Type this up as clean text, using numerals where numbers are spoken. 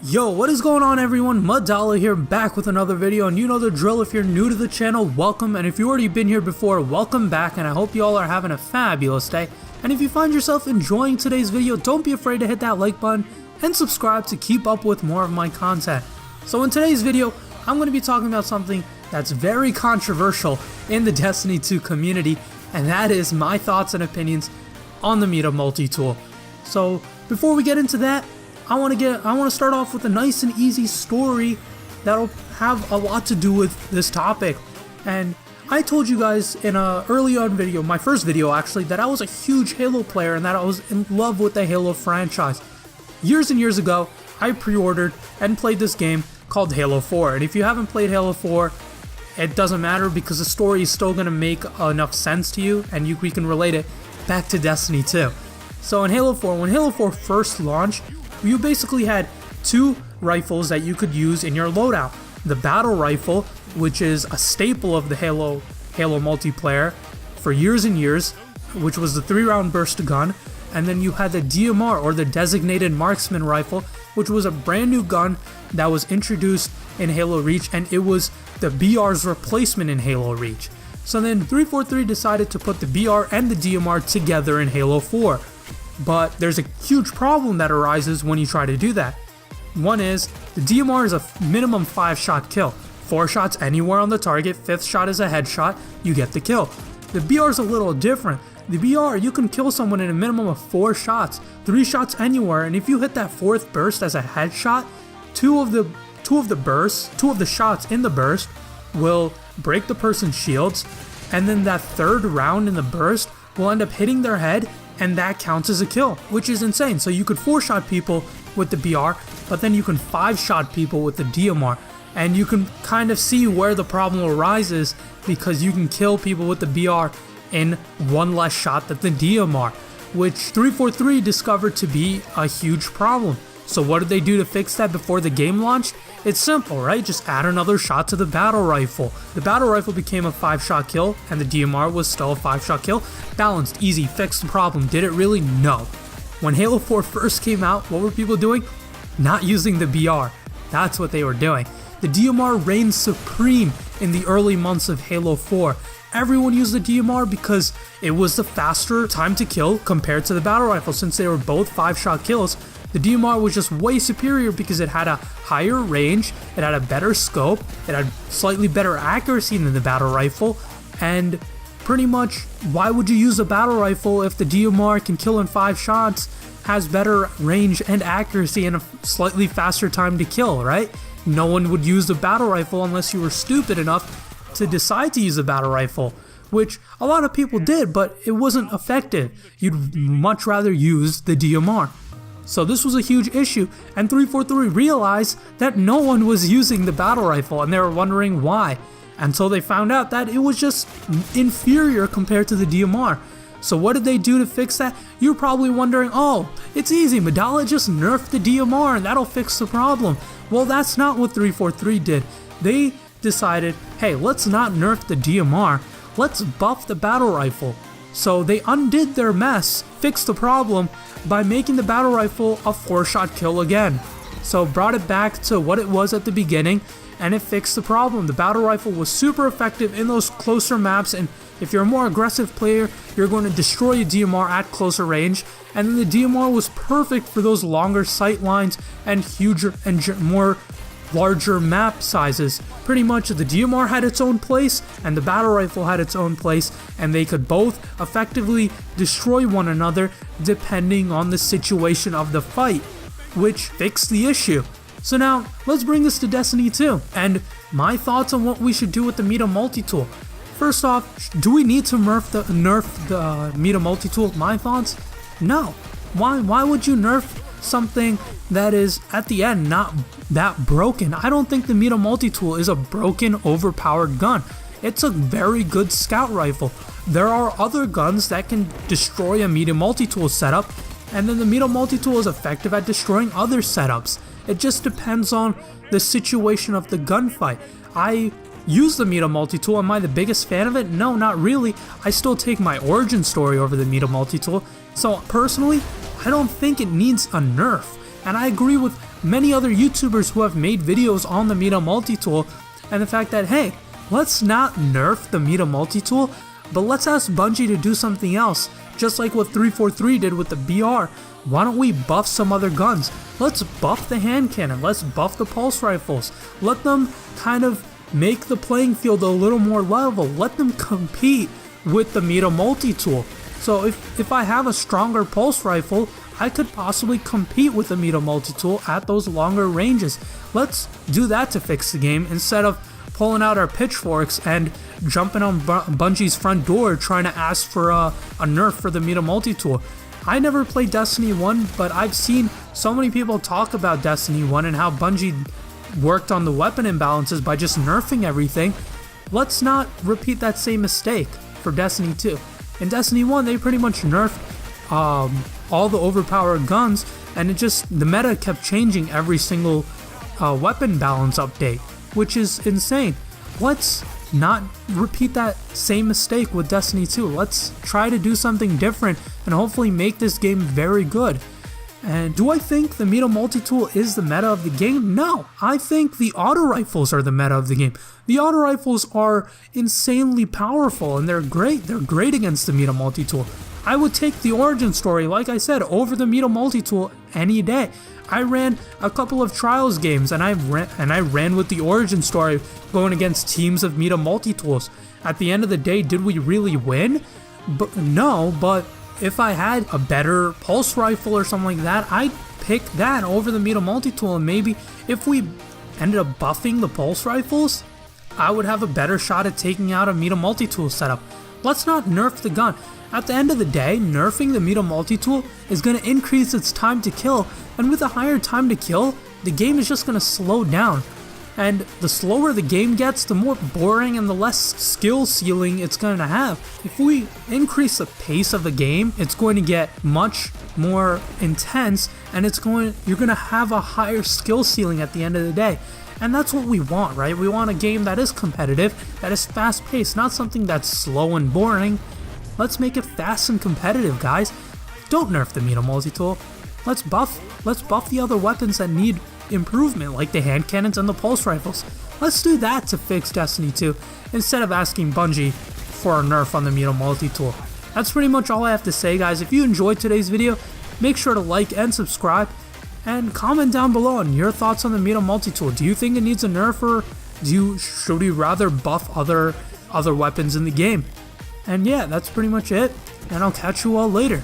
Yo, what is going on everyone? MADOLLA here, back with another video, and you know the drill. If you're new to the channel, welcome, and if you've already been here before, welcome back, and I hope you all are having a fabulous day. And if you find yourself enjoying today's video, don't be afraid to hit that like button and subscribe to keep up with more of my content. So in today's video, I'm going to be talking about something that's very controversial in the Destiny 2 community, and that is my thoughts and opinions on the MIDA multi-tool. So before we get into that, I want to start off with a nice and easy story that'll have a lot to do with this topic. And I told you guys in a early on video, my first video actually, that I was a huge Halo player and that I was in love with the Halo franchise. Years and years ago, I pre-ordered and played this game called Halo 4. And if you haven't played Halo 4, it doesn't matter because the story is still going to make enough sense to you and we can relate it back to Destiny 2. So in Halo 4, when Halo 4 first launched, you basically had two rifles that you could use in your loadout. The battle rifle, which is a staple of the Halo multiplayer for years and years, which was the 3-round burst gun. And then you had the DMR, or the designated marksman rifle, which was a brand new gun that was introduced in Halo Reach, and it was the BR's replacement in Halo Reach. So then 343 decided to put the BR and the DMR together in Halo 4. But there's a huge problem that arises when you try to do that. One is, the DMR is a minimum 5-shot kill. 4 shots anywhere on the target, 5th shot is a headshot, you get the kill. The BR is a little different. The BR, you can kill someone in a minimum of 4 shots, 3 shots anywhere, and if you hit that 4th burst as a headshot, two of the shots in the burst will break the person's shields, and then that 3rd round in the burst will end up hitting their head, and that counts as a kill, which is insane. So you could 4-shot people with the BR, but then you can 5-shot people with the DMR, and you can kind of see where the problem arises because you can kill people with the BR in 1 less shot than the DMR, which 343 discovered to be a huge problem. So what did they do to fix that before the game launched? It's simple, right? Just add another shot to the battle rifle. The battle rifle became a 5-shot kill, and the DMR was still a 5-shot kill. Balanced, easy, fixed the problem. Did it really? No. When Halo 4 first came out, what were people doing? Not using the BR. That's what they were doing. The DMR reigned supreme in the early months of Halo 4. Everyone used the DMR because it was the faster time to kill compared to the battle rifle. Since they were both 5-shot kills, the DMR was just way superior because it had a higher range, it had a better scope, it had slightly better accuracy than the battle rifle, and pretty much, why would you use a battle rifle if the DMR can kill in 5 shots, has better range and accuracy, and a slightly faster time to kill, right? No one would use the battle rifle unless you were stupid enough to decide to use a battle rifle, which a lot of people did, but it wasn't effective. You'd much rather use the DMR. So this was a huge issue, and 343 realized that no one was using the battle rifle, and they were wondering why, until they found out that it was just inferior compared to the DMR. So what did they do to fix that? You're probably wondering, oh, it's easy, MADOLLA just nerfed the DMR and that'll fix the problem. Well, that's not what 343 did. They decided, hey, let's not nerf the DMR, let's buff the battle rifle. So they undid their mess, fixed the problem by making the battle rifle a 4-shot kill again. So brought it back to what it was at the beginning, and it fixed the problem. The battle rifle was super effective in those closer maps, and if you're a more aggressive player, you're going to destroy a DMR at closer range, and then the DMR was perfect for those longer sight lines and huger and more larger map sizes. Pretty much the DMR had its own place and the battle rifle had its own place, and they could both effectively destroy one another depending on the situation of the fight, which fixed the issue. So now let's bring this to Destiny 2 and my thoughts on what we should do with the MIDA multi-tool. First off, do we need to nerf the MIDA multi-tool? My thoughts? No. Why would you nerf something that is at the end not that broken? I don't think the MIDA multi-tool is a broken, overpowered gun. It's a very good scout rifle. There are other guns that can destroy a MIDA multi-tool setup, and then the MIDA multi-tool is effective at destroying other setups. It just depends on the situation of the gunfight. I use the MIDA multi-tool. Am I the biggest fan of it? No, not really. I still take my origin story over the MIDA multi-tool. So personally, I don't think it needs a nerf. And I agree with many other YouTubers who have made videos on the MIDA multi-tool, and the fact that, hey, let's not nerf the MIDA multi-tool, but let's ask Bungie to do something else, just like what 343 did with the BR. Why don't we buff some other guns? Let's buff the hand cannon, let's buff the pulse rifles, let them kind of make the playing field a little more level, let them compete with the MIDA multi-tool. So if I have a stronger pulse rifle, I could possibly compete with the MIDA multi-tool at those longer ranges. Let's do that to fix the game instead of pulling out our pitchforks and jumping on Bungie's front door trying to ask for a nerf for the MIDA multi-tool. I never played Destiny 1, but I've seen so many people talk about Destiny 1 and how Bungie worked on the weapon imbalances by just nerfing everything. Let's not repeat that same mistake for Destiny 2. In Destiny 1, they pretty much nerfed all the overpowered guns, and the meta kept changing every single weapon balance update, which is insane. Let's not repeat that same mistake with Destiny 2. Let's try to do something different and hopefully make this game very good. And do I think the MIDA multi-tool is the meta of the game? No, I think the auto rifles are the meta of the game. The auto rifles are insanely powerful and they're great. They're great against the MIDA multi-tool. I would take the origin story, like I said, over the MIDA multi-tool any day. I ran a couple of trials games and I ran with the origin story going against teams of MIDA multi-tools. At the end of the day, did we really win? No, but if I had a better pulse rifle or something like that, I'd pick that over the MIDA multi-tool, and maybe if we ended up buffing the pulse rifles, I would have a better shot at taking out a MIDA multi-tool setup. Let's not nerf the gun. At the end of the day, nerfing the MIDA multi-tool is going to increase its time to kill, and with a higher time to kill, the game is just going to slow down. And the slower the game gets, the more boring and the less skill ceiling it's going to have. If we increase the pace of the game, it's going to get much more intense, and you're going to have a higher skill ceiling at the end of the day. And that's what we want, right? We want a game that is competitive, that is fast-paced, not something that's slow and boring. Let's make it fast and competitive, guys. Don't nerf the MIDA multi-tool. Let's buff the other weapons that need improvement, like the hand cannons and the pulse rifles. Let's do that to fix Destiny 2 instead of asking Bungie for a nerf on the MIDA multi-tool. That's pretty much all I have to say, guys. If you enjoyed today's video, make sure to like and subscribe, and comment down below on your thoughts on the MIDA multi-tool. Do you think it needs a nerf, or should we rather buff other weapons in the game? And yeah, that's pretty much it, and I'll catch you all later.